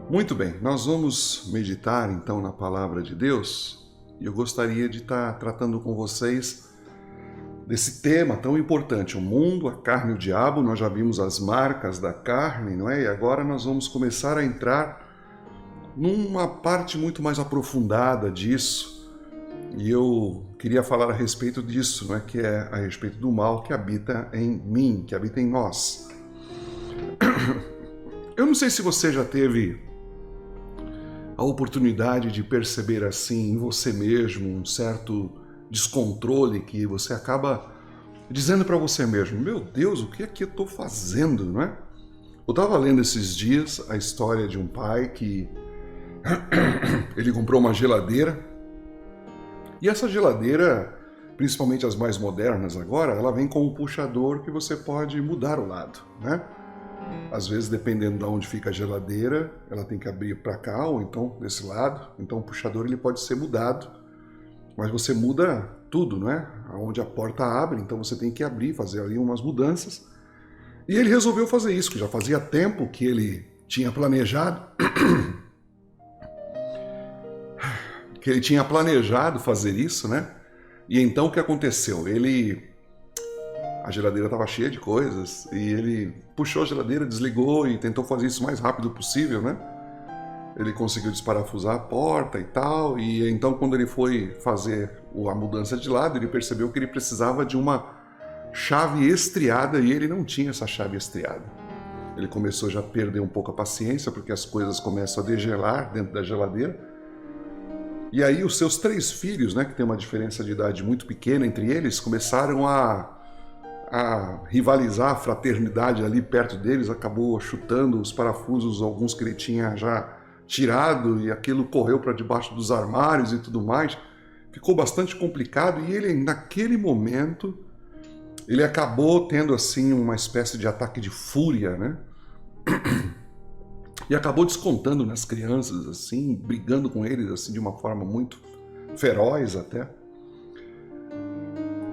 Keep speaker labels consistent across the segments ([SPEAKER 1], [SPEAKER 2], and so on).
[SPEAKER 1] Muito bem, nós vamos meditar então na palavra de Deus e eu gostaria de estar tratando com vocês desse tema tão importante, o mundo, a carne e o diabo. Nós já vimos as marcas da carne, não é? E agora nós vamos começar a entrar numa parte muito mais aprofundada disso e eu queria falar a respeito disso, não é? Que é a respeito do mal que habita em mim, que habita em nós. Eu não sei se você já teve a oportunidade de perceber assim em você mesmo um certo descontrole que você acaba dizendo para você mesmo: meu Deus, o que é que eu estou fazendo, não é? Eu estava lendo esses dias a história de um pai que ele comprou uma geladeira e essa geladeira, principalmente as mais modernas agora, ela vem com um puxador que você pode mudar o lado, né? Às vezes, dependendo de onde fica a geladeira, ela tem que abrir para cá ou então desse lado. Então o puxador ele pode ser mudado, mas você muda tudo, não é? Onde a porta abre, então você tem que abrir, fazer ali umas mudanças. E ele resolveu fazer isso, que já fazia tempo que ele tinha planejado. Fazer isso, né? E então o que aconteceu? A geladeira estava cheia de coisas e ele puxou a geladeira, desligou e tentou fazer isso o mais rápido possível, né? Ele conseguiu desparafusar a porta e tal, e então quando ele foi fazer a mudança de lado, ele percebeu que ele precisava de uma chave estriada e ele não tinha essa chave estriada. Ele começou já a perder um pouco a paciência, porque as coisas começam a degelar dentro da geladeira. E aí os seus 3 filhos, né, que tem uma diferença de idade muito pequena entre eles, começaram a rivalizar, a fraternidade ali perto deles, acabou chutando os parafusos, alguns que ele tinha já tirado, e aquilo correu para debaixo dos armários e tudo mais. Ficou bastante complicado e ele, naquele momento, ele acabou tendo assim uma espécie de ataque de fúria, né? E acabou descontando nas crianças, assim, brigando com eles assim de uma forma muito feroz até.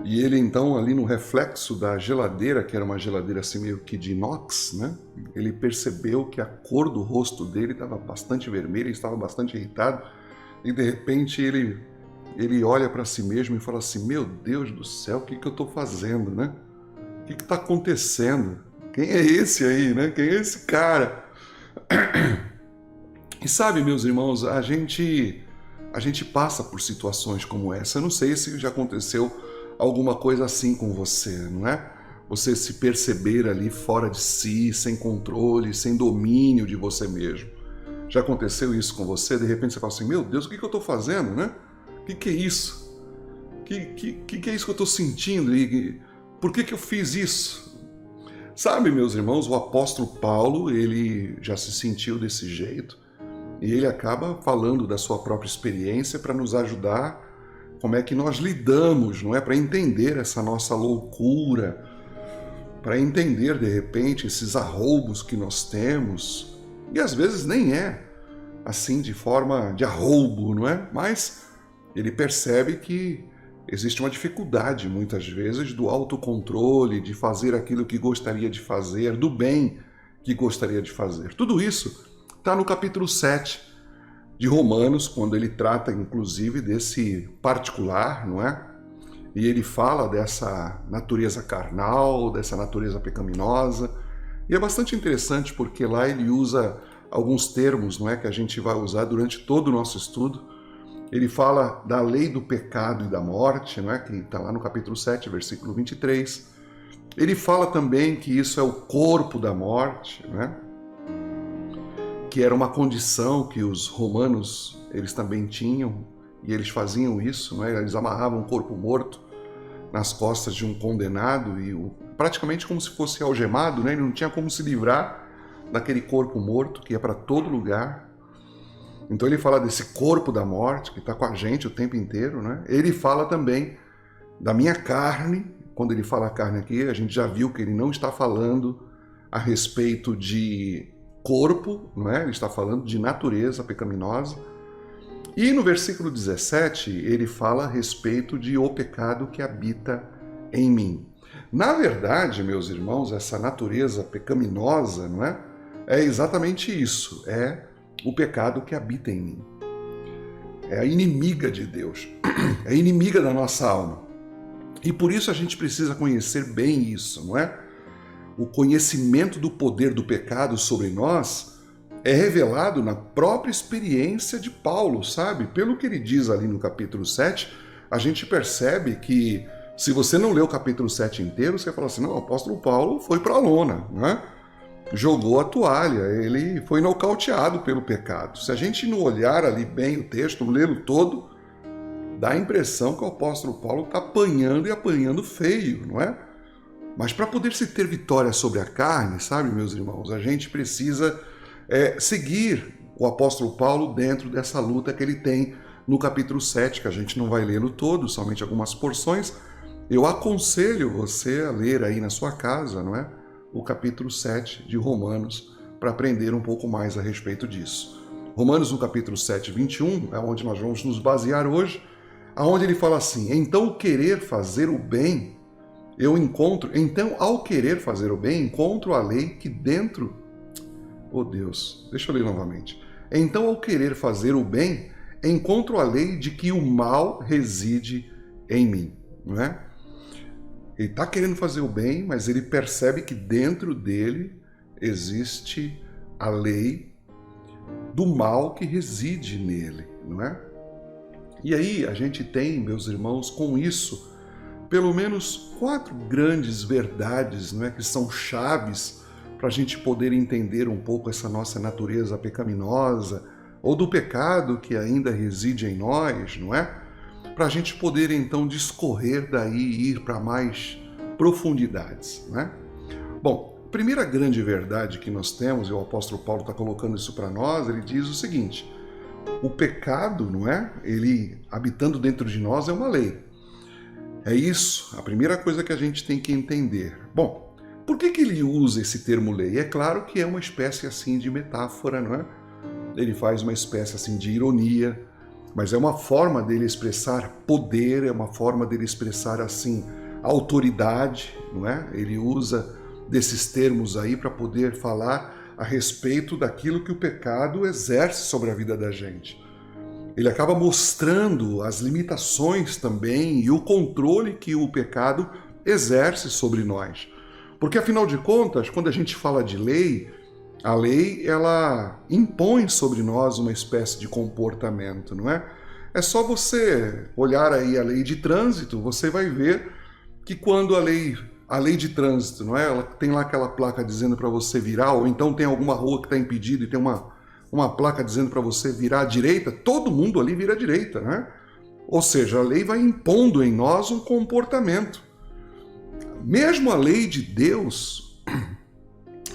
[SPEAKER 1] E ele então, ali no reflexo da geladeira, que era uma geladeira assim meio que de inox, né? Ele percebeu que a cor do rosto dele estava bastante vermelha, ele estava bastante irritado. E de repente ele olha para si mesmo e fala assim: meu Deus do céu, o que eu estou fazendo, né? O que está acontecendo? Quem é esse aí, né? Quem é esse cara? E sabe, meus irmãos, a gente passa por situações como essa. Eu não sei se já aconteceu alguma coisa assim com você, não é? Você se perceber ali fora de si, sem controle, sem domínio de você mesmo. Já aconteceu isso com você? De repente você fala assim: meu Deus, o que eu estou fazendo, né? O que é isso? O que é isso que eu estou sentindo? E por que eu fiz isso? Sabe, meus irmãos, o apóstolo Paulo, ele já se sentiu desse jeito e ele acaba falando da sua própria experiência para nos ajudar como é que nós lidamos, não é? Para entender essa nossa loucura, para entender, de repente, esses arroubos que nós temos. E às vezes nem é assim de forma de arroubo, não é? Mas ele percebe que existe uma dificuldade, muitas vezes, do autocontrole, de fazer aquilo que gostaria de fazer, do bem que gostaria de fazer. Tudo isso está no capítulo 7 de Romanos, quando ele trata, inclusive, desse particular, não é? E ele fala dessa natureza carnal, dessa natureza pecaminosa. E é bastante interessante porque lá ele usa alguns termos, não é, que a gente vai usar durante todo o nosso estudo. Ele fala da lei do pecado e da morte, não é? Que está lá no capítulo 7, versículo 23. Ele fala também que isso é o corpo da morte, não é? Que era uma condição que os romanos eles também tinham, e eles faziam isso, não é? Eles amarravam o corpo morto nas costas de um condenado, e praticamente como se fosse algemado, né? Ele não tinha como se livrar daquele corpo morto que ia para todo lugar. Então ele fala desse corpo da morte que está com a gente o tempo inteiro, né? Ele fala também da minha carne. Quando ele fala carne aqui, a gente já viu que ele não está falando a respeito de corpo, não é? Ele está falando de natureza pecaminosa. E no versículo 17, ele fala a respeito de o pecado que habita em mim. Na verdade, meus irmãos, essa natureza pecaminosa, não é? É exatamente isso, é o pecado que habita em mim. É a inimiga de Deus, é a inimiga da nossa alma. E por isso a gente precisa conhecer bem isso, não é? O conhecimento do poder do pecado sobre nós é revelado na própria experiência de Paulo, sabe? Pelo que ele diz ali no capítulo 7, a gente percebe que, se você não lê o capítulo 7 inteiro, você fala assim, não, o apóstolo Paulo foi para a lona, né? Jogou a toalha, ele foi nocauteado pelo pecado. Se a gente não olhar ali bem o texto, lê-lo todo, dá a impressão que o apóstolo Paulo está apanhando e apanhando feio, não é? Mas para poder se ter vitória sobre a carne, sabe, meus irmãos, a gente precisa seguir o apóstolo Paulo dentro dessa luta que ele tem no capítulo 7, que a gente não vai lê-lo todo, somente algumas porções. Eu aconselho você a ler aí na sua casa, não é? O capítulo 7 de Romanos, para aprender um pouco mais a respeito disso. Romanos, no capítulo 7, 21, é onde nós vamos nos basear hoje, aonde ele fala assim, então ao querer fazer o bem, encontro a lei que dentro... Oh Deus, deixa eu ler novamente. Então ao querer fazer o bem, encontro a lei de que o mal reside em mim, não é? Ele está querendo fazer o bem, mas ele percebe que dentro dele existe a lei do mal que reside nele, não é? E aí a gente tem, meus irmãos, com isso, pelo menos 4 grandes verdades, não é, que são chaves para a gente poder entender um pouco essa nossa natureza pecaminosa, ou do pecado que ainda reside em nós, não é? Para a gente poder então discorrer daí e ir para mais profundidades, né? Bom, a primeira grande verdade que nós temos, e o apóstolo Paulo está colocando isso para nós, ele diz o seguinte, o pecado, não é? Ele, habitando dentro de nós, é uma lei. É isso, a primeira coisa que a gente tem que entender. Bom, por que ele usa esse termo lei? É claro que é uma espécie assim de metáfora, não é? Ele faz uma espécie assim de ironia, mas é uma forma dele expressar poder, é uma forma dele expressar assim autoridade, não é? Ele usa desses termos aí para poder falar a respeito daquilo que o pecado exerce sobre a vida da gente. Ele acaba mostrando as limitações também e o controle que o pecado exerce sobre nós. Porque, afinal de contas, quando a gente fala de lei, a lei, ela impõe sobre nós uma espécie de comportamento, não é? É só você olhar aí a lei de trânsito, você vai ver que quando a lei de trânsito, não é? Ela tem lá aquela placa dizendo para você virar, ou então tem alguma rua que está impedida e tem uma placa dizendo para você virar à direita, todo mundo ali vira à direita, né? Ou seja, a lei vai impondo em nós um comportamento. Mesmo a lei de Deus,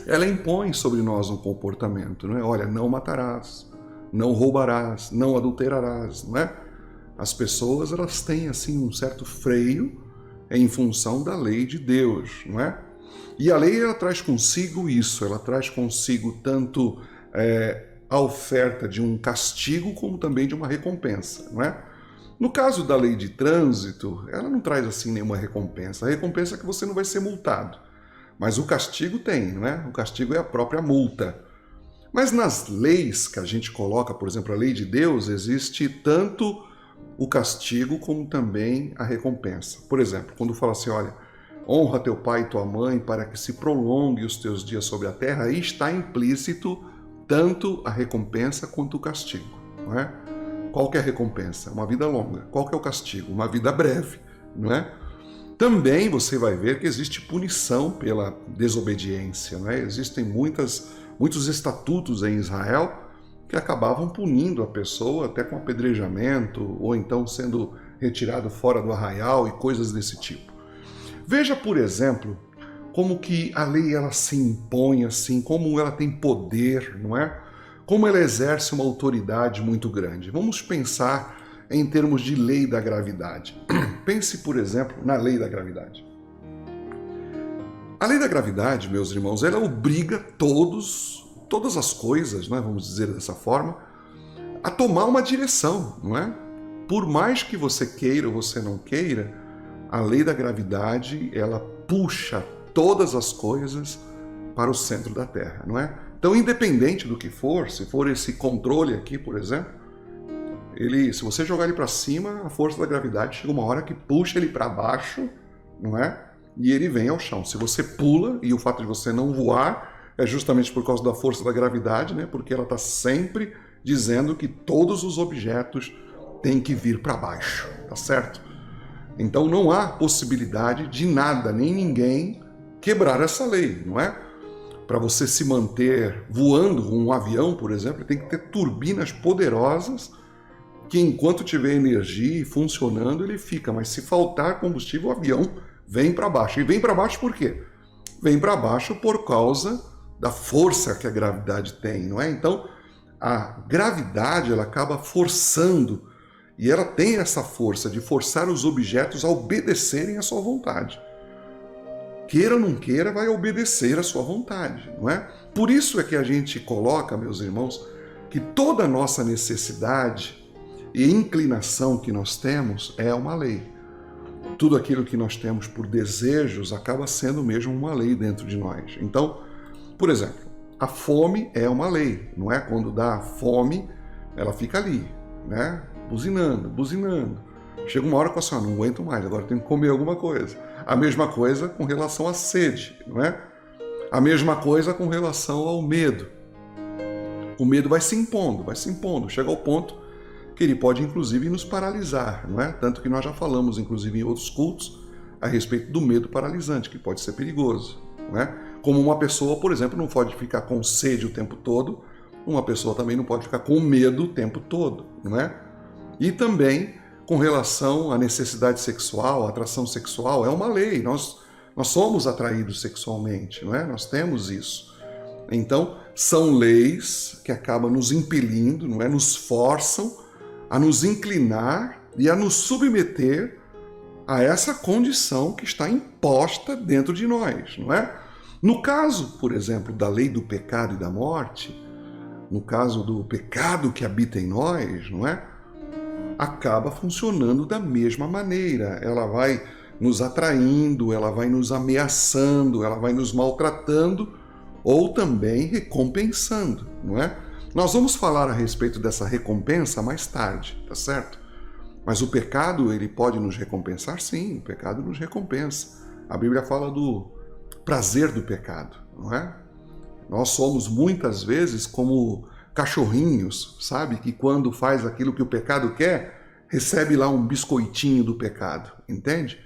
[SPEAKER 1] ela impõe sobre nós um comportamento, não é? Olha, não matarás, não roubarás, não adulterarás, não é? As pessoas, elas têm assim um certo freio em função da lei de Deus, não é? E a lei, ela traz consigo isso, ela traz consigo tanto a oferta de um castigo como também de uma recompensa, não é? No caso da lei de trânsito, ela não traz assim nenhuma recompensa. A recompensa é que você não vai ser multado. Mas o castigo tem, não é? O castigo é a própria multa. Mas nas leis que a gente coloca, por exemplo, a lei de Deus, existe tanto o castigo como também a recompensa. Por exemplo, quando fala assim, olha, honra teu pai e tua mãe para que se prolongue os teus dias sobre a terra, aí está implícito tanto a recompensa quanto o castigo, não é? Qual que é a recompensa? Uma vida longa. Qual que é o castigo? Uma vida breve, não é? Também você vai ver que existe punição pela desobediência, não é? Existem muitos estatutos em Israel que acabavam punindo a pessoa até com apedrejamento ou então sendo retirado fora do arraial e coisas desse tipo. Veja, por exemplo, como que a lei ela se impõe assim, como ela tem poder, não é? Como ela exerce uma autoridade muito grande. Vamos pensar em termos de lei da gravidade. Pense, por exemplo, na lei da gravidade. A lei da gravidade, meus irmãos, ela obriga todas as coisas, né, vamos dizer dessa forma, a tomar uma direção, não é? Por mais que você queira ou você não queira, a lei da gravidade, ela puxa todas as coisas para o centro da Terra, não é? Então, independente do que for, se for esse controle aqui, por exemplo, se você jogar ele para cima, a força da gravidade chega uma hora que puxa ele para baixo, não é? E ele vem ao chão. Se você pula, e o fato de você não voar é justamente por causa da força da gravidade, né? Porque ela está sempre dizendo que todos os objetos têm que vir para baixo, tá certo? Então não há possibilidade de nada, nem ninguém quebrar essa lei, não é? Para você se manter voando um avião, por exemplo, tem que ter turbinas poderosas que enquanto tiver energia e funcionando, ele fica. Mas se faltar combustível, o avião vem para baixo. E vem para baixo por quê? Vem para baixo por causa da força que a gravidade tem, não é? Então, a gravidade, ela acaba forçando, e ela tem essa força de forçar os objetos a obedecerem à sua vontade. Queira ou não queira, vai obedecer à sua vontade, não é? Por isso é que a gente coloca, meus irmãos, que toda a nossa necessidade e inclinação que nós temos é uma lei. Tudo aquilo que nós temos por desejos acaba sendo mesmo uma lei dentro de nós. Então, por exemplo, a fome é uma lei, não é? Quando dá fome, ela fica ali, né? Buzinando, buzinando. Chega uma hora que você não aguento mais, agora tenho que comer alguma coisa. A mesma coisa com relação à sede, não é? A mesma coisa com relação ao medo. O medo vai se impondo, chega ao ponto que ele pode inclusive nos paralisar, não é? Tanto que nós já falamos, inclusive em outros cultos, a respeito do medo paralisante, que pode ser perigoso, não é? Como uma pessoa, por exemplo, não pode ficar com sede o tempo todo, uma pessoa também não pode ficar com medo o tempo todo, não é? E também com relação à necessidade sexual, à atração sexual, é uma lei, nós somos atraídos sexualmente, não é? Nós temos isso. Então, são leis que acabam nos impelindo, não é? Nos forçam a nos inclinar e a nos submeter a essa condição que está imposta dentro de nós, não é? No caso, por exemplo, da lei do pecado e da morte, no caso do pecado que habita em nós, não é? Acaba funcionando da mesma maneira. Ela vai nos atraindo, ela vai nos ameaçando, ela vai nos maltratando ou também recompensando, não é? Nós vamos falar a respeito dessa recompensa mais tarde, tá certo? Mas o pecado, ele pode nos recompensar? Sim, o pecado nos recompensa. A Bíblia fala do prazer do pecado, não é? Nós somos muitas vezes como cachorrinhos, sabe? Que quando faz aquilo que o pecado quer, recebe lá um biscoitinho do pecado, entende?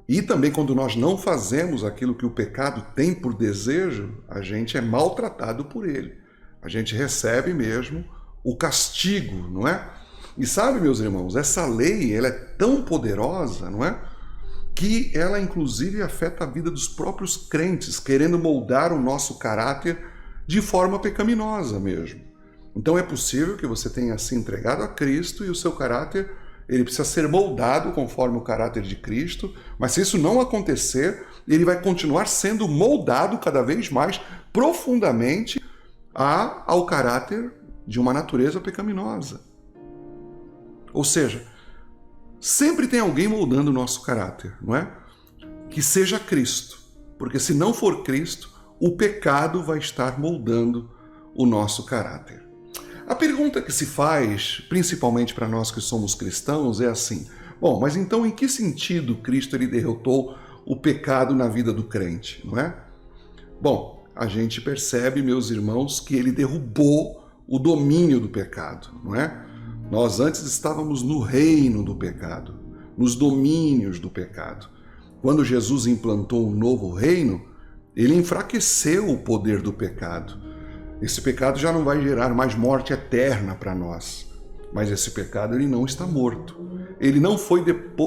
[SPEAKER 1] E também quando nós não fazemos aquilo que o pecado tem por desejo, a gente é maltratado por ele. A gente recebe mesmo o castigo, não é? E sabe, meus irmãos, essa lei, ela é tão poderosa, não é? Que ela inclusive afeta a vida dos próprios crentes, querendo moldar o nosso caráter de forma pecaminosa mesmo. Então é possível que você tenha se entregado a Cristo e o seu caráter, ele precisa ser moldado conforme o caráter de Cristo, mas se isso não acontecer, ele vai continuar sendo moldado cada vez mais profundamente ao caráter de uma natureza pecaminosa. Ou seja, sempre tem alguém moldando o nosso caráter, não é? Que seja Cristo, porque se não for Cristo, o pecado vai estar moldando o nosso caráter. A pergunta que se faz, principalmente para nós que somos cristãos, é assim: bom, mas então em que sentido Cristo ele derrotou o pecado na vida do crente, não é? Bom, a gente percebe, meus irmãos, que ele derrubou o domínio do pecado, não é? Nós antes estávamos no reino do pecado, nos domínios do pecado. Quando Jesus implantou um novo reino, ele enfraqueceu o poder do pecado. Esse pecado já não vai gerar mais morte eterna para nós. Mas esse pecado ele não está morto. Ele não foi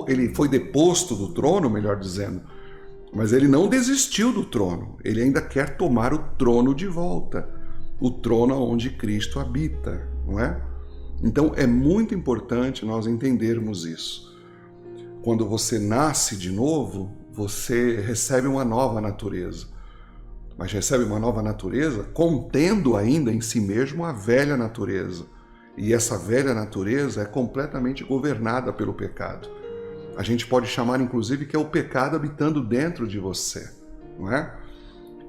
[SPEAKER 1] ele foi deposto do trono, melhor dizendo, mas ele não desistiu do trono. Ele ainda quer tomar o trono de volta, o trono onde Cristo habita, não é? Então é muito importante nós entendermos isso. Quando você nasce de novo, você recebe uma nova natureza. Mas recebe uma nova natureza contendo ainda em si mesmo a velha natureza. E essa velha natureza é completamente governada pelo pecado. A gente pode chamar inclusive que é o pecado habitando dentro de você, não é?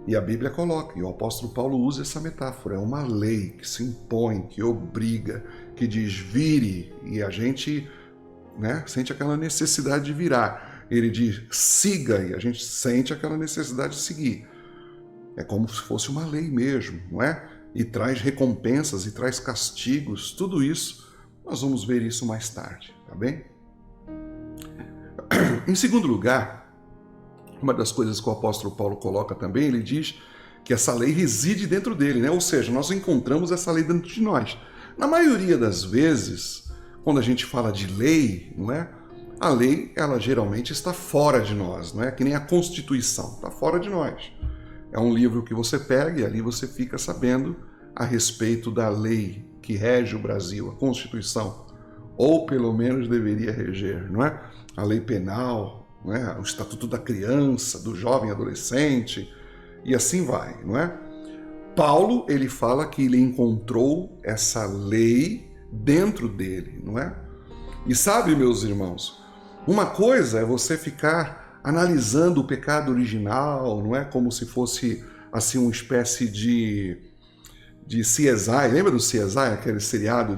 [SPEAKER 1] E a Bíblia coloca, e o apóstolo Paulo usa essa metáfora, é uma lei que se impõe, que obriga, que diz vire, e a gente, né, sente aquela necessidade de virar. Ele diz siga, e a gente sente aquela necessidade de seguir. É como se fosse uma lei mesmo, não é? E traz recompensas, e traz castigos, tudo isso, nós vamos ver isso mais tarde, tá bem? Em segundo lugar, uma das coisas que o apóstolo Paulo coloca também, ele diz que essa lei reside dentro dele, né? Ou seja, nós encontramos essa lei dentro de nós. Na maioria das vezes, quando a gente fala de lei, não é? A lei, ela geralmente está fora de nós, não é? Que nem a Constituição, está fora de nós. É um livro que você pega e ali você fica sabendo a respeito da lei que rege o Brasil, a Constituição, ou pelo menos deveria reger, não é? A lei penal, não é? O Estatuto da Criança, do Jovem Adolescente, e assim vai, não é? Paulo, ele fala que ele encontrou essa lei dentro dele, não é? E sabe, meus irmãos, uma coisa é você ficar analisando o pecado original, não é? Como se fosse, assim, uma espécie de CSI. Lembra do CSI, aquele seriado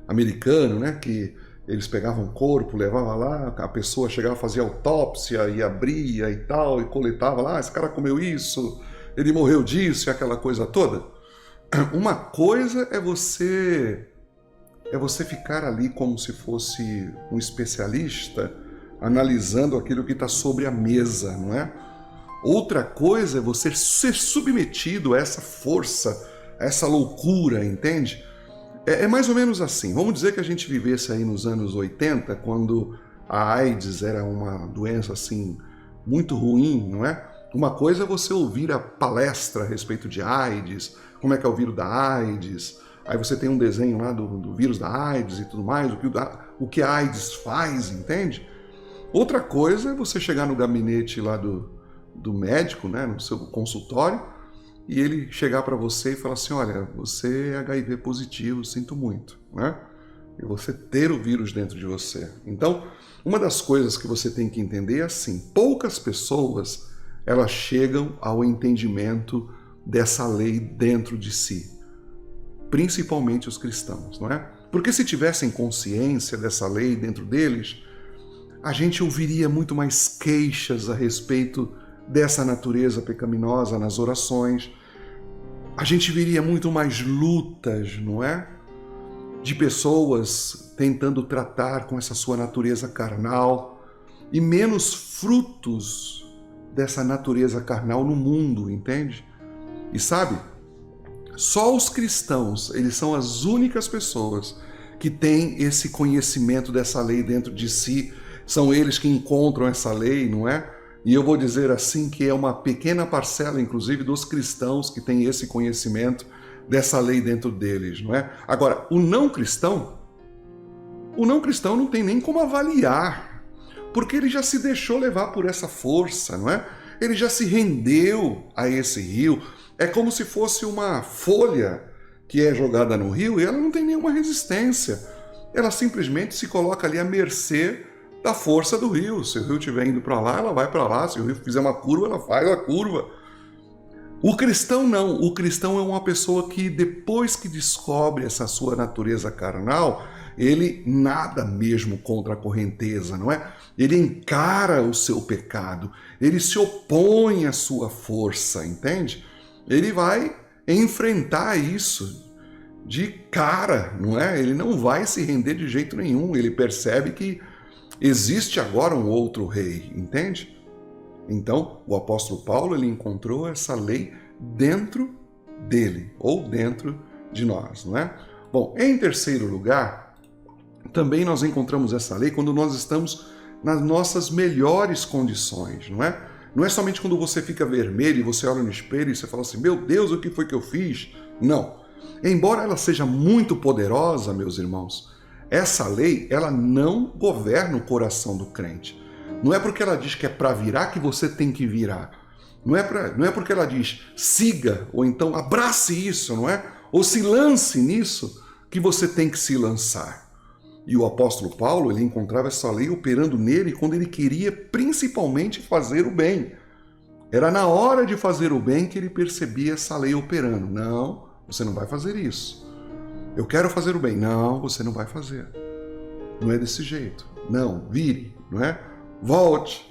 [SPEAKER 1] americano, né? Que eles pegavam o corpo, levavam lá, a pessoa chegava a fazer autópsia e abria e tal, e coletava lá, esse cara comeu isso, ele morreu disso e aquela coisa toda. Uma coisa é você ficar ali como se fosse um especialista, analisando aquilo que está sobre a mesa, não é? Outra coisa é você ser submetido a essa força, a essa loucura, entende? É mais ou menos assim. Vamos dizer que a gente vivesse aí nos anos 80, quando a AIDS era uma doença assim muito ruim, não é? Uma coisa é você ouvir a palestra a respeito de AIDS, como é que é o vírus da AIDS, aí você tem um desenho lá do vírus da AIDS e tudo mais, o que a AIDS faz, entende? Outra coisa é você chegar no gabinete lá do médico, né, no seu consultório, e ele chegar para você e falar assim, olha, você é HIV positivo, sinto muito, né? E você ter o vírus dentro de você. Então, uma das coisas que você tem que entender é assim, poucas pessoas, elas chegam ao entendimento dessa lei dentro de si, principalmente os cristãos, não é? Porque se tivessem consciência dessa lei dentro deles, a gente ouviria muito mais queixas a respeito dessa natureza pecaminosa nas orações. A gente veria muito mais lutas, não é? De pessoas tentando tratar com essa sua natureza carnal e menos frutos dessa natureza carnal no mundo, entende? E sabe, só os cristãos, eles são as únicas pessoas que têm esse conhecimento dessa lei dentro de si. São eles que encontram essa lei, não é? E eu vou dizer assim que é uma pequena parcela, inclusive, dos cristãos que têm esse conhecimento dessa lei dentro deles, não é? Agora, o não cristão não tem nem como avaliar, porque ele já se deixou levar por essa força, não é? Ele já se rendeu a esse rio. É como se fosse uma folha que é jogada no rio e ela não tem nenhuma resistência. Ela simplesmente se coloca ali à mercê da força do rio. Se o rio estiver indo para lá, ela vai para lá. Se o rio fizer uma curva, ela faz a curva. O cristão não. O cristão é uma pessoa que depois que descobre essa sua natureza carnal, ele nada mesmo contra a correnteza, não é? Ele encara o seu pecado. Ele se opõe à sua força, entende? Ele vai enfrentar isso de cara, não é? Ele não vai se render de jeito nenhum. Ele percebe que existe agora um outro rei, entende? Então, o apóstolo Paulo, ele encontrou essa lei dentro dele, ou dentro de nós, não é? Bom, em terceiro lugar, também nós encontramos essa lei quando nós estamos nas nossas melhores condições, não é? Não é somente quando você fica vermelho e você olha no espelho e você fala assim, meu Deus, o que foi que eu fiz? Não. Embora ela seja muito poderosa, meus irmãos, essa lei, ela não governa o coração do crente. Não é porque ela diz que é para virar que você tem que virar. Não é porque ela diz siga, ou então abrace isso, não é? Ou se lance nisso, que você tem que se lançar. E o apóstolo Paulo, ele encontrava essa lei operando nele quando ele queria principalmente fazer o bem. Era na hora de fazer o bem que ele percebia essa lei operando. Não, você não vai fazer isso. Eu quero fazer o bem. Não, você não vai fazer. Não é desse jeito. Não, vire, não é? Volte.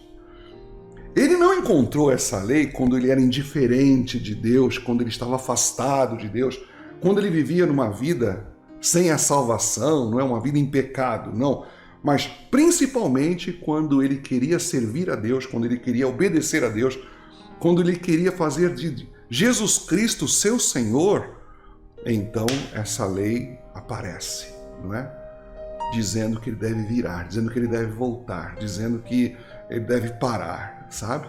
[SPEAKER 1] Ele não encontrou essa lei quando ele era indiferente de Deus, quando ele estava afastado de Deus, quando ele vivia numa vida sem a salvação, não é uma vida em pecado, não. Mas principalmente quando ele queria servir a Deus, quando ele queria obedecer a Deus, quando ele queria fazer de Jesus Cristo seu Senhor, então essa lei aparece, não é? Dizendo que ele deve virar, dizendo que ele deve voltar, dizendo que ele deve parar, sabe?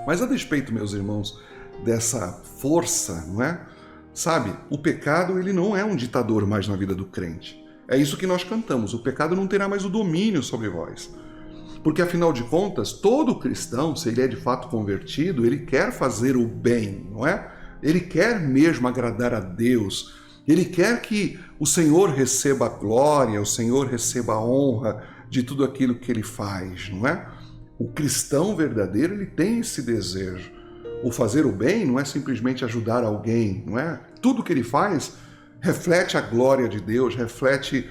[SPEAKER 1] Mas a despeito, meus irmãos, dessa força, não é? Sabe, o pecado ele não é um ditador mais na vida do crente. É isso que nós cantamos, o pecado não terá mais o domínio sobre vós. Porque, afinal de contas, todo cristão, se ele é de fato convertido, ele quer fazer o bem, não é? Ele quer mesmo agradar a Deus. Ele quer que o Senhor receba a glória, o Senhor receba a honra de tudo aquilo que ele faz, não é? O cristão verdadeiro, ele tem esse desejo. O fazer o bem não é simplesmente ajudar alguém, não é? Tudo que ele faz reflete a glória de Deus, reflete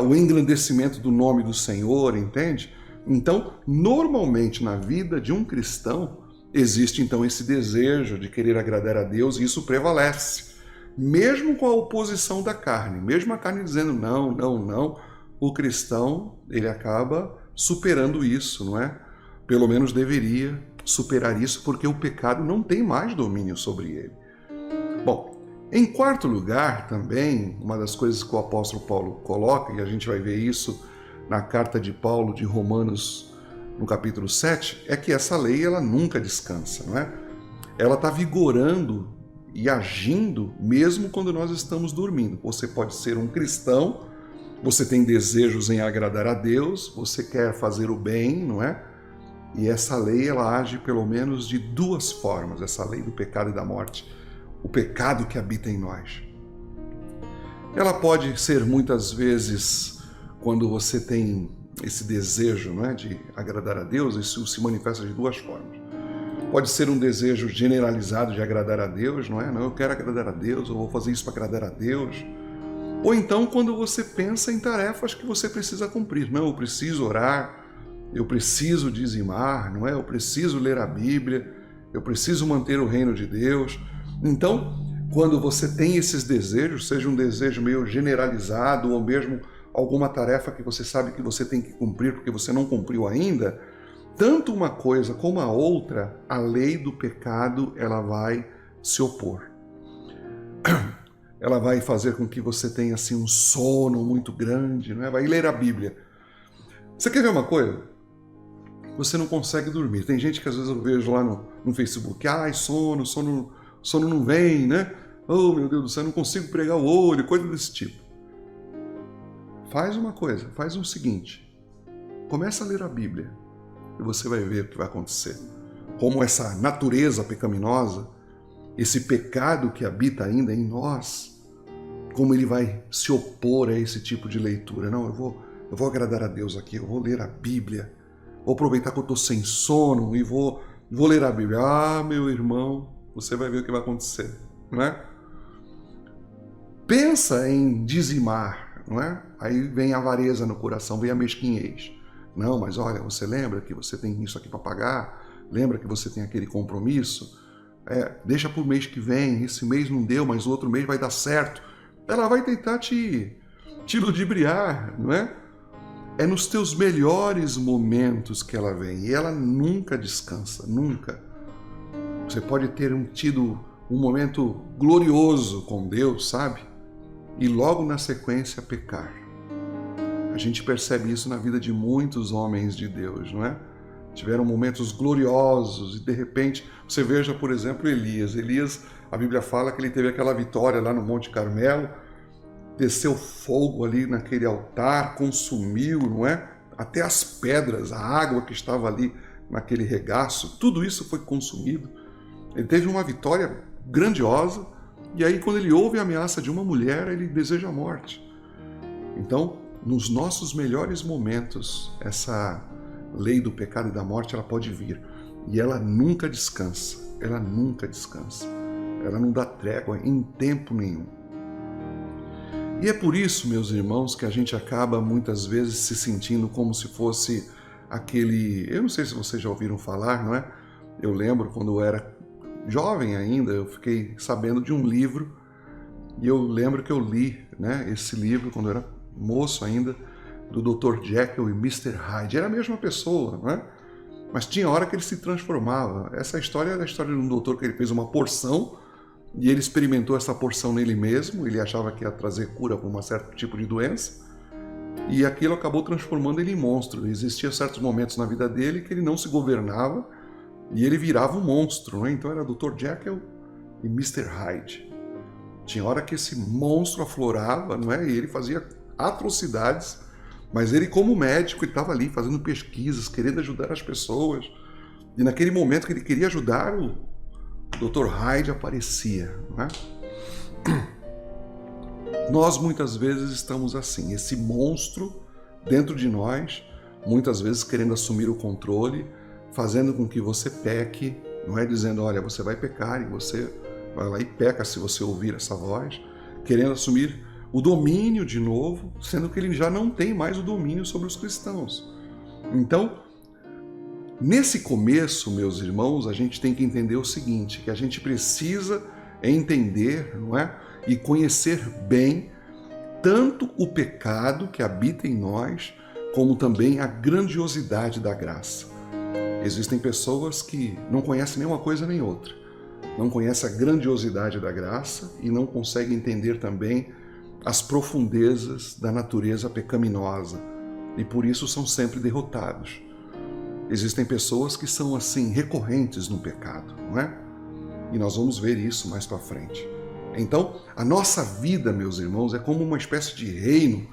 [SPEAKER 1] o engrandecimento do nome do Senhor, entende? Então, normalmente na vida de um cristão, existe então esse desejo de querer agradar a Deus e isso prevalece. Mesmo com a oposição da carne, mesmo a carne dizendo não, não, não, o cristão, ele acaba superando isso, não é? Pelo menos deveria superar isso, porque o pecado não tem mais domínio sobre ele. Bom, em quarto lugar também, uma das coisas que o apóstolo Paulo coloca, e a gente vai ver isso na carta de Paulo de Romanos, no capítulo 7, é que essa lei ela nunca descansa, não é? Ela está vigorando e agindo mesmo quando nós estamos dormindo. Você pode ser um cristão, você tem desejos em agradar a Deus, você quer fazer o bem, não é? E essa lei ela age pelo menos de duas formas, essa lei do pecado e da morte, o pecado que habita em nós. Ela pode ser muitas vezes quando você tem esse desejo, não é, de agradar a Deus, isso se manifesta de duas formas. Pode ser um desejo generalizado de agradar a Deus, não é? Não, eu quero agradar a Deus, eu vou fazer isso para agradar a Deus. Ou então quando você pensa em tarefas que você precisa cumprir. Não, eu preciso orar, eu preciso dizimar, não é? Eu preciso ler a Bíblia, eu preciso manter o reino de Deus. Então, quando você tem esses desejos, seja um desejo meio generalizado ou mesmo alguma tarefa que você sabe que você tem que cumprir porque você não cumpriu ainda, tanto uma coisa como a outra, a lei do pecado, ela vai se opor. Ela vai fazer com que você tenha assim um sono muito grande, não é? Vai ler a Bíblia. Você quer ver uma coisa? Você não consegue dormir. Tem gente que às vezes eu vejo lá no Facebook, sono não vem, né? Oh, meu Deus do céu, não consigo pregar o olho, coisa desse tipo. Faz uma coisa, faz o seguinte, começa a ler a Bíblia e você vai ver o que vai acontecer. Como essa natureza pecaminosa, esse pecado que habita ainda em nós, como ele vai se opor a esse tipo de leitura. Não, eu vou agradar a Deus aqui, eu vou ler a Bíblia, vou aproveitar que eu estou sem sono e vou ler a Bíblia. Ah, meu irmão, você vai ver o que vai acontecer, não é? Pensa em dizimar, não é? Aí vem a avareza no coração, vem a mesquinhez. Não, mas olha, você lembra que você tem isso aqui para pagar? Lembra que você tem aquele compromisso? Deixa para o mês que vem, esse mês não deu, mas o outro mês vai dar certo. Ela vai tentar te ludibriar, não é? É nos teus melhores momentos que ela vem e ela nunca descansa, nunca. Você pode ter tido um momento glorioso com Deus, sabe? E logo na sequência pecar. A gente percebe isso na vida de muitos homens de Deus, não é? Tiveram momentos gloriosos e de repente, você veja, por exemplo, Elias. Elias, a Bíblia fala que ele teve aquela vitória lá no Monte Carmelo, desceu fogo ali naquele altar, consumiu, não é? Até as pedras, a água que estava ali naquele regaço, tudo isso foi consumido. Ele teve uma vitória grandiosa e aí quando ele ouve a ameaça de uma mulher, ele deseja a morte. Então, nos nossos melhores momentos, essa lei do pecado e da morte, ela pode vir. E ela nunca descansa, ela nunca descansa. Ela não dá trégua em tempo nenhum. E é por isso, meus irmãos, que a gente acaba muitas vezes se sentindo como se fosse aquele... Eu não sei se vocês já ouviram falar, não é? Eu lembro quando eu era jovem ainda, eu fiquei sabendo de um livro, e eu lembro que eu li, né, esse livro quando eu era moço ainda, do Dr. Jekyll e Mr. Hyde. Era a mesma pessoa, não é? Mas tinha hora que ele se transformava. Essa história era a história de um doutor que ele fez uma porção e ele experimentou essa porção nele mesmo. Ele achava que ia trazer cura para um certo tipo de doença e aquilo acabou transformando ele em monstro. Existiam certos momentos na vida dele que ele não se governava e ele virava um monstro, né? Então era Dr. Jekyll e Mr. Hyde. Tinha hora que esse monstro aflorava, não é? E ele fazia atrocidades, mas ele, como médico, ele estava ali fazendo pesquisas, querendo ajudar as pessoas. E naquele momento que ele queria ajudar, o Dr. Hyde aparecia, não é? Nós muitas vezes estamos assim, esse monstro dentro de nós, muitas vezes querendo assumir o controle, fazendo com que você peque, não é dizendo, olha, você vai pecar e você vai lá e peca se você ouvir essa voz, querendo assumir o domínio de novo, sendo que ele já não tem mais o domínio sobre os cristãos. Então, nesse começo, meus irmãos, a gente tem que entender o seguinte, que a gente precisa entender, não é? E conhecer bem tanto o pecado que habita em nós, como também a grandiosidade da graça. Existem pessoas que não conhecem nem uma coisa nem outra, não conhecem a grandiosidade da graça e não conseguem entender também as profundezas da natureza pecaminosa e por isso são sempre derrotados. Existem pessoas que são assim recorrentes no pecado, não é? E nós vamos ver isso mais para frente. Então, a nossa vida, meus irmãos, é como uma espécie de reino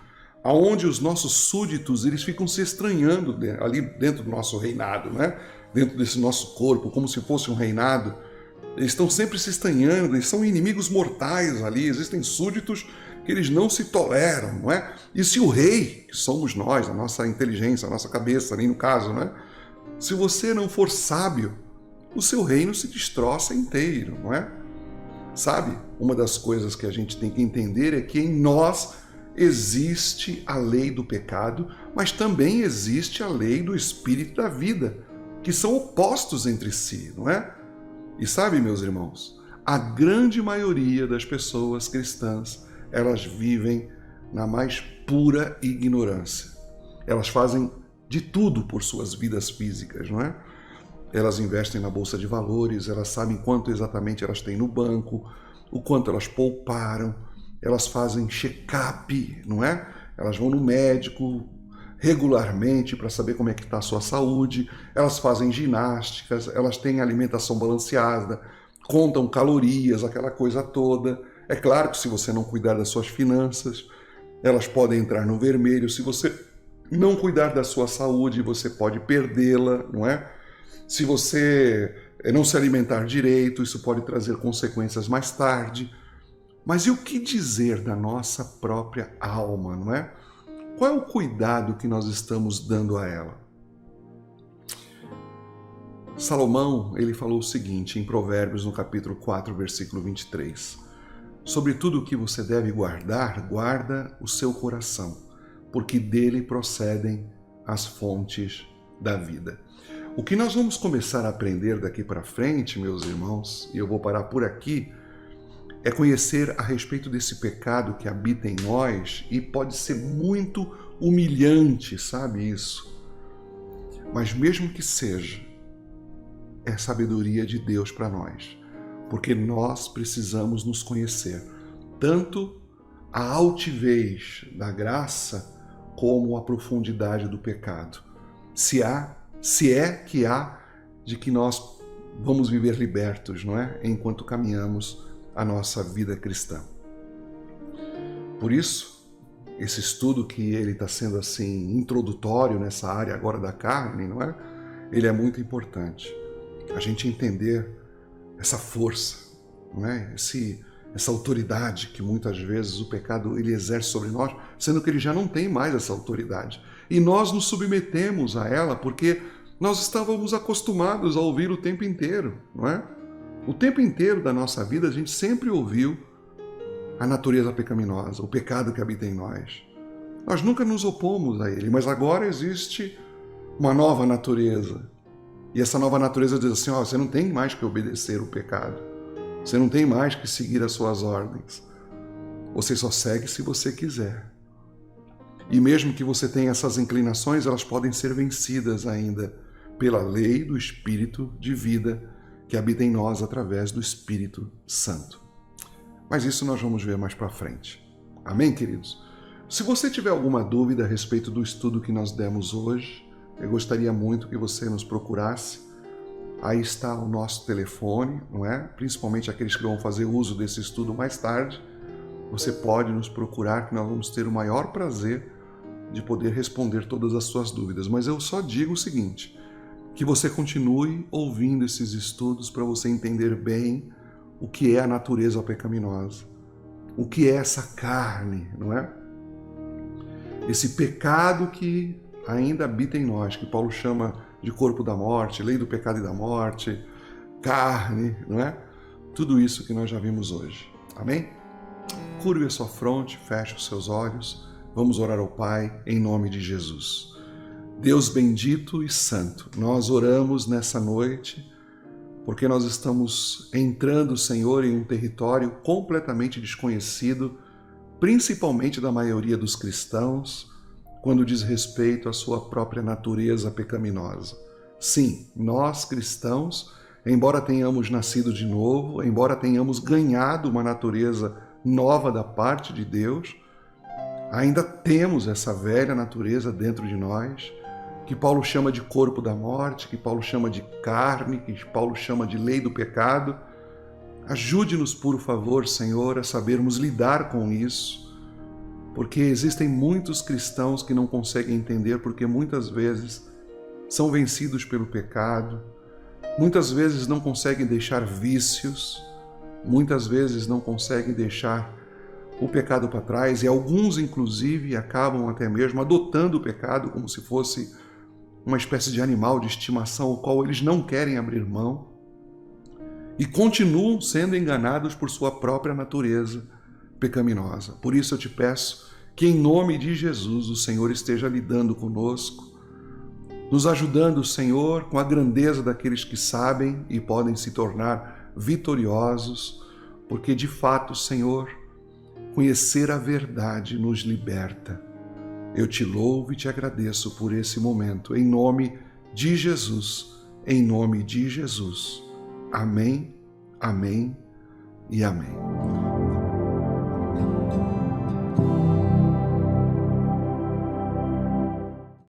[SPEAKER 1] onde os nossos súditos eles ficam se estranhando ali dentro do nosso reinado, né? Dentro desse nosso corpo, como se fosse um reinado. Eles estão sempre se estranhando, eles são inimigos mortais ali, existem súditos que eles não se toleram, não é? E se o rei, que somos nós, a nossa inteligência, a nossa cabeça ali no caso, não é? Se você não for sábio, o seu reino se destroça inteiro, não é? Sabe? Uma das coisas que a gente tem que entender é que em nós existe a lei do pecado, mas também existe a lei do espírito da vida, que são opostos entre si, não é? E sabe, meus irmãos, a grande maioria das pessoas cristãs, elas vivem na mais pura ignorância. Elas fazem de tudo por suas vidas físicas, não é? Elas investem na bolsa de valores, elas sabem quanto exatamente elas têm no banco, o quanto elas pouparam, elas fazem check-up, não é? Elas vão no médico regularmente para saber como é que está a sua saúde, elas fazem ginásticas, elas têm alimentação balanceada, contam calorias, aquela coisa toda. É claro que se você não cuidar das suas finanças, elas podem entrar no vermelho. Se você não cuidar da sua saúde, você pode perdê-la, não é? Se você não se alimentar direito, isso pode trazer consequências mais tarde. Mas e o que dizer da nossa própria alma, não é? Qual é o cuidado que nós estamos dando a ela? Salomão, ele falou o seguinte em Provérbios, no capítulo 4, versículo 23. Sobre tudo o que você deve guardar, guarda o seu coração, porque dele procedem as fontes da vida. O que nós vamos começar a aprender daqui para frente, meus irmãos, e eu vou parar por aqui, é conhecer a respeito desse pecado que habita em nós e pode ser muito humilhante, sabe isso? Mas mesmo que seja, é sabedoria de Deus para nós, porque nós precisamos nos conhecer, tanto a altivez da graça como a profundidade do pecado. Se é que há de que nós vamos viver libertos, não é? Enquanto caminhamos a nossa vida cristã. Por isso, esse estudo que ele está sendo assim introdutório nessa área agora da carne, não é? Ele é muito importante. A gente entender essa força, não é? Essa autoridade que muitas vezes o pecado ele exerce sobre nós, sendo que ele já não tem mais essa autoridade. E nós nos submetemos a ela porque Nós estávamos acostumados a ouvir o tempo inteiro, não é? O tempo inteiro da nossa vida a gente sempre ouviu a natureza pecaminosa, o pecado que habita em nós. Nós nunca nos opomos a ele, mas agora existe uma nova natureza. E essa nova natureza diz assim, você não tem mais que obedecer o pecado. Você não tem mais que seguir as suas ordens. Você só segue se você quiser. E mesmo que você tenha essas inclinações, elas podem ser vencidas ainda pela lei do Espírito de vida que habita em nós através do Espírito Santo. Mas isso nós vamos ver mais para frente. Amém, queridos? Se você tiver alguma dúvida a respeito do estudo que nós demos hoje, eu gostaria muito que você nos procurasse. Aí está o nosso telefone, não é? Principalmente aqueles que vão fazer uso desse estudo mais tarde. Você pode nos procurar, que nós vamos ter o maior prazer de poder responder todas as suas dúvidas. Mas eu só digo o seguinte, que você continue ouvindo esses estudos para você entender bem o que é a natureza pecaminosa, o que é essa carne, não é? Esse pecado que ainda habita em nós, que Paulo chama de corpo da morte, lei do pecado e da morte, carne, não é? Tudo isso que nós já vimos hoje. Amém? Curve a sua fronte, feche os seus olhos. Vamos orar ao Pai em nome de Jesus. Deus bendito e santo, nós oramos nessa noite porque nós estamos entrando, Senhor, em um território completamente desconhecido, principalmente da maioria dos cristãos, quando diz respeito à sua própria natureza pecaminosa. Sim, nós cristãos, embora tenhamos nascido de novo, embora tenhamos ganhado uma natureza nova da parte de Deus, ainda temos essa velha natureza dentro de nós, que Paulo chama de corpo da morte, que Paulo chama de carne, que Paulo chama de lei do pecado. Ajude-nos, por favor, Senhor, a sabermos lidar com isso, porque existem muitos cristãos que não conseguem entender, porque muitas vezes são vencidos pelo pecado, muitas vezes não conseguem deixar vícios, muitas vezes não conseguem deixar o pecado para trás, e alguns, inclusive, acabam até mesmo adotando o pecado como se fosse uma espécie de animal de estimação, ao qual eles não querem abrir mão, e continuam sendo enganados por sua própria natureza pecaminosa. Por isso eu te peço que, em nome de Jesus, o Senhor esteja lidando conosco, nos ajudando, Senhor, com a grandeza daqueles que sabem e podem se tornar vitoriosos, porque, de fato, Senhor, conhecer a verdade nos liberta. Eu te louvo e te agradeço por esse momento, em nome de Jesus, em nome de Jesus. Amém, amém e amém.